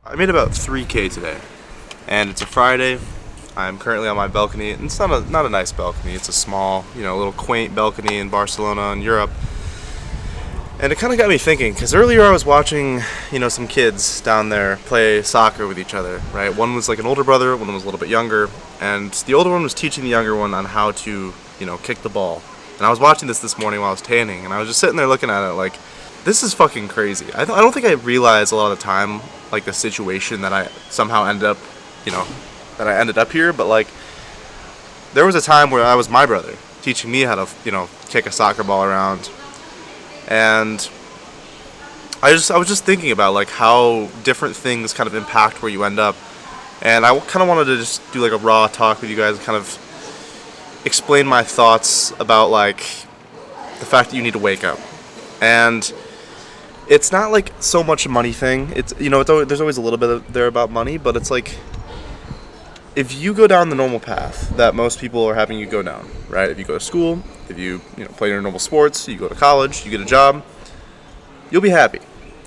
I made about 3K today, and it's a Friday. I'm currently on my balcony, and it's not a nice balcony. It's a small, little quaint balcony in Barcelona in Europe. And it kind of got me thinking, because earlier I was watching, some kids down there play soccer with each other, right? One was like an older brother, one was a little bit younger, and the older one was teaching the younger one on how to, kick the ball. And I was watching this morning while I was tanning, and I was just sitting there looking at it like, this is fucking crazy. I don't think I realize a lot of the time, like, the situation that I somehow ended up, that I ended up here, but like, there was a time where I was my brother teaching me how to, kick a soccer ball around. And I was just thinking about like how different things kind of impact where you end up. And I kind of wanted to just do like a raw talk with you guys and kind of explain my thoughts about like the fact that you need to wake up. And it's not like so much a money thing. It's there's always a little bit there about money, but it's like if you go down the normal path that most people are having you go down, right? If you go to school, if you play your normal sports, you go to college, you get a job, you'll be happy.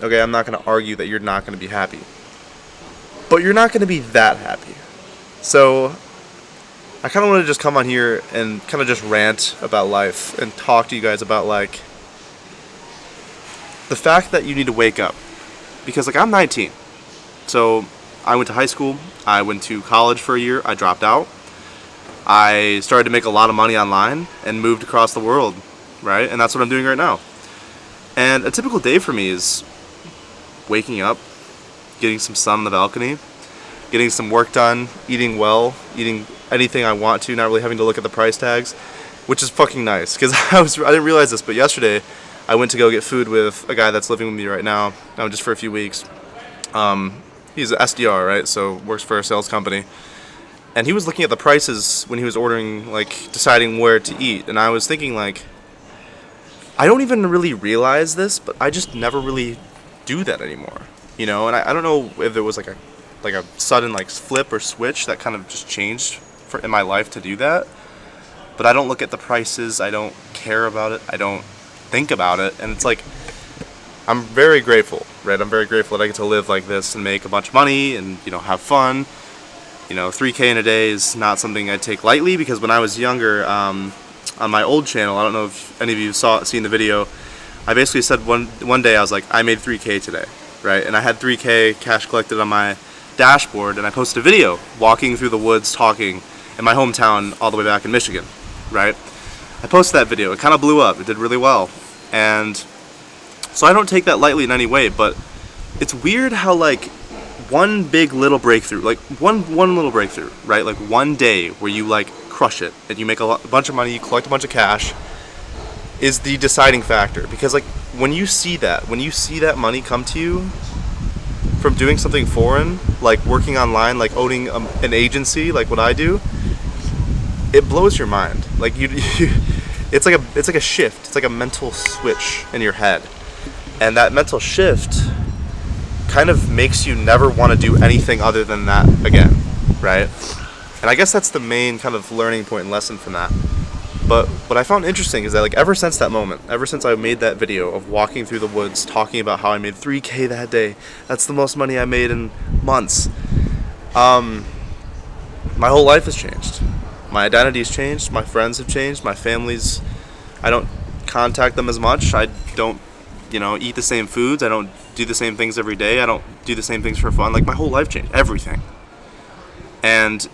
Okay, I'm not going to argue that you're not going to be happy. But you're not going to be that happy. So I kind of want to just come on here and kind of just rant about life and talk to you guys about like the fact that you need to wake up. Because like I'm 19. So I went to high school, I went to college for a year, I dropped out. I started to make a lot of money online and moved across the world, right? And that's what I'm doing right now. And a typical day for me is waking up, getting some sun on the balcony, getting some work done, eating well, eating anything I want to, not really having to look at the price tags, which is fucking nice. Because I didn't realize this, but yesterday I went to go get food with a guy that's living with me right now, just for a few weeks. He's an SDR, right? So works for a sales company. And he was looking at the prices when he was ordering, like, deciding where to eat. And I was thinking, like, I don't even really realize this, but I just never really do that anymore. And I don't know if there was, like a sudden, like, flip or switch that kind of just changed in my life to do that. But I don't look at the prices. I don't care about it. I don't think about it. And it's like, I'm very grateful, right? I'm very grateful that I get to live like this and make a bunch of money and, have fun. 3K in a day is not something I take lightly because when I was younger, on my old channel, I don't know if any of you seen the video, I basically said one day I was like, I made 3K today, right? And I had 3K cash collected on my dashboard and I posted a video walking through the woods talking in my hometown all the way back in Michigan, right? I posted that video. It kind of blew up. It did really well. And so I don't take that lightly in any way, but it's weird how like one big little breakthrough, like one little breakthrough, right? Like one day where you like crush it and you make a bunch of money, you collect a bunch of cash, is the deciding factor. Because like when you see that money come to you from doing something foreign, like working online, like owning an agency, like what I do, it blows your mind. Like it's like a shift. It's like a mental switch in your head. And that mental shift kind of makes you never want to do anything other than that again, right? And I guess that's the main kind of learning point and lesson from that. But what I found interesting is that like ever since that moment, ever since I made that video of walking through the woods talking about how I made 3K that day, that's the most money I made in months, my whole life has changed. My identity has changed, my friends have changed, my family's, I don't contact them as much, I don't eat the same foods. I don't do the same things every day. I don't do the same things for fun. Like, my whole life changed. Everything. And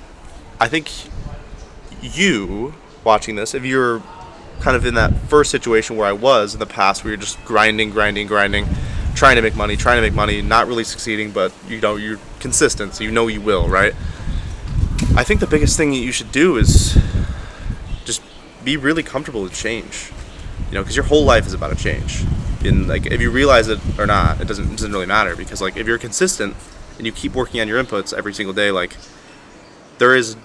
I think you, watching this, if you're kind of in that first situation where I was in the past, where you're just grinding, trying to make money, not really succeeding, but, you're consistent, so you will, right? I think the biggest thing that you should do is just be really comfortable with change. Because your whole life is about a change. And like if you realize it or not, it doesn't really matter because like if you're consistent and you keep working on your inputs every single day, like there is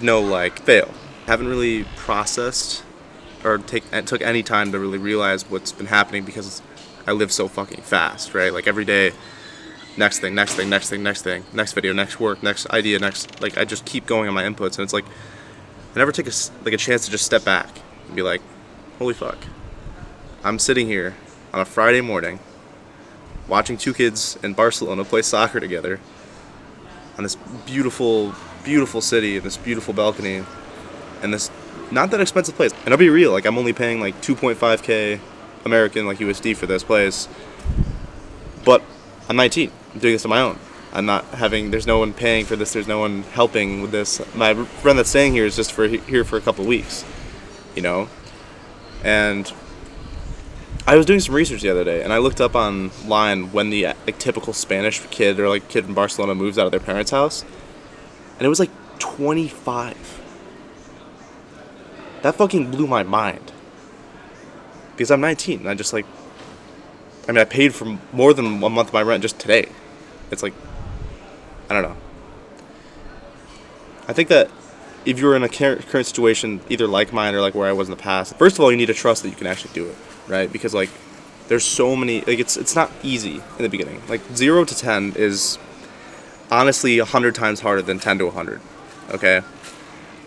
no like fail. I haven't really processed or took any time to really realize what's been happening because I live so fucking fast, right? Like every day, next thing, next video, next work, next idea, like I just keep going on my inputs and it's like I never take a chance to just step back and be like, holy fuck, I'm sitting here on a Friday morning watching two kids in Barcelona play soccer together on this beautiful, beautiful city, in this beautiful balcony, and this not that expensive place. And I'll be real, like, I'm only paying like 2.5K American, like USD for this place, but I'm 19. I'm doing this on my own. I'm not having, there's no one paying for this, there's no one helping with this. My friend that's staying here is just here for a couple weeks, you know? And I was doing some research the other day, and I looked up online when the like typical Spanish kid or like kid in Barcelona moves out of their parents' house, and it was like 25. That fucking blew my mind. Because I'm 19, and I paid for more than 1 month of my rent just today. It's like, I don't know. I think that if you're in a current situation, either like mine or like where I was in the past, first of all, you need to trust that you can actually do it, right? Because like, there's so many, like it's not easy in the beginning. Like 0 to 10 is honestly 100 times harder than 10 to 100, okay?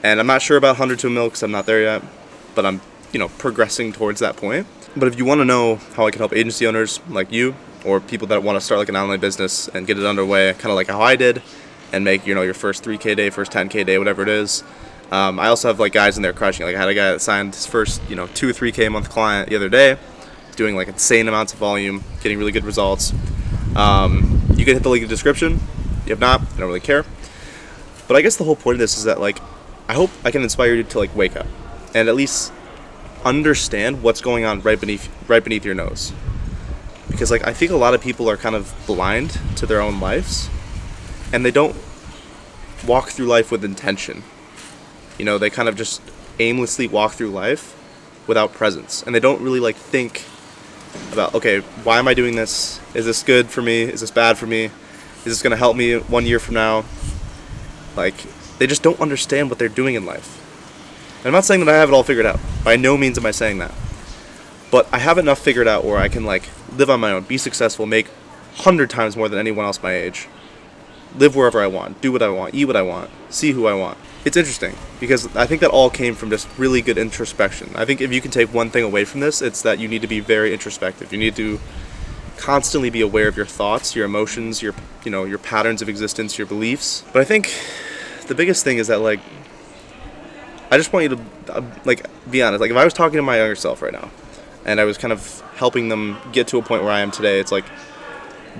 And I'm not sure about 100 to a mil because I'm not there yet, but I'm, progressing towards that point. But if you want to know how I can help agency owners like you, or people that want to start like an online business and get it underway, kind of like how I did, and make, your first 3K day, first 10K day, whatever it is. I also have like guys in there crushing. Like I had a guy that signed his first, 2 or 3K a month client the other day, doing like insane amounts of volume, getting really good results. You can hit the link in the description. If not, I don't really care. But I guess the whole point of this is that like, I hope I can inspire you to like wake up and at least understand what's going on right beneath your nose. Because like I think a lot of people are kind of blind to their own lives, and they don't walk through life with intention. They kind of just aimlessly walk through life without presence, and they don't really like think about, okay, why am I doing this? Is this good for me? Is this bad for me? Is this going to help me 1 year from now? Like, they just don't understand what they're doing in life. And I'm not saying that I have it all figured out. By no means am I saying that. But I have enough figured out where I can like live on my own, be successful, make 100 times more than anyone else my age, live wherever I want, do what I want, eat what I want, see who I want. It's interesting because I think that all came from just really good introspection. I think if you can take one thing away from this, it's that you need to be very introspective. You need to constantly be aware of your thoughts, your emotions, your patterns of existence, your beliefs. But I think the biggest thing is that like, I just want you to be honest. Like if I was talking to my younger self right now, and I was kind of helping them get to a point where I am today, it's like,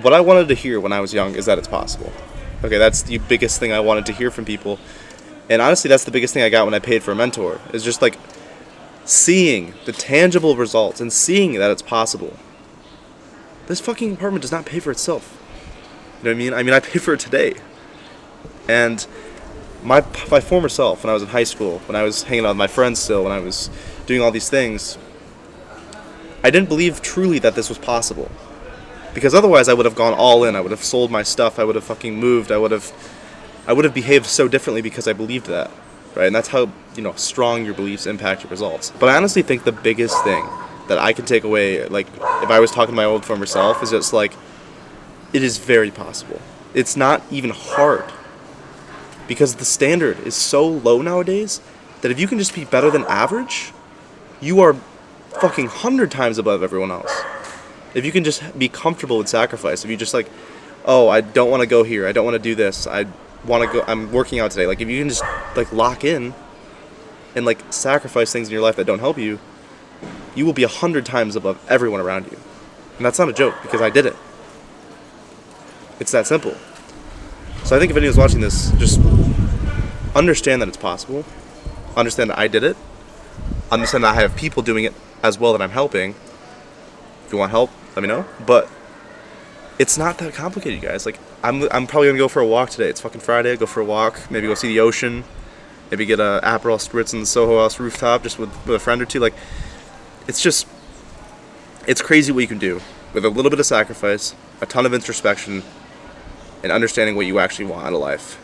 what I wanted to hear when I was young is that it's possible. Okay, that's the biggest thing I wanted to hear from people. And honestly, that's the biggest thing I got when I paid for a mentor, is just like seeing the tangible results and seeing that it's possible. This fucking apartment does not pay for itself. You know what I mean? I mean, I pay for it today. And my former self, when I was in high school, when I was hanging out with my friends still, when I was doing all these things, I didn't believe truly that this was possible. Because otherwise I would have gone all in. I would have sold my stuff. I would have fucking moved. I would have behaved so differently because I believed that. Right? And that's how, strong your beliefs impact your results. But I honestly think the biggest thing that I can take away, like, if I was talking to my old former self, is just like, it is very possible. It's not even hard. Because the standard is so low nowadays that if you can just be better than average, you are fucking 100 times above everyone else. If you can just be comfortable with sacrifice, if you just like, oh, I don't want to go here, I don't want to do this, I'm working out today. Like if you can just like lock in and like sacrifice things in your life that don't help you, you will be 100 times above everyone around you. And that's not a joke, because I did it. It's that simple. So I think if anyone's watching this, just understand that it's possible. Understand that I did it. Understand that I have people doing it as well that I'm helping. If you want help, let me know. But it's not that complicated, you guys. Like I'm probably gonna go for a walk today. It's fucking Friday. Go for a walk. Maybe go see the ocean. Maybe get a Aperol Spritz on the Soho House rooftop just with a friend or two. Like it's crazy what you can do with a little bit of sacrifice, a ton of introspection, and understanding what you actually want out of life.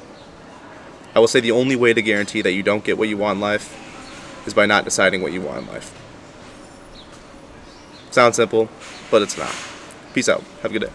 I will say the only way to guarantee that you don't get what you want in life is by not deciding what you want in life. Sounds simple, but it's not. Peace out. Have a good day.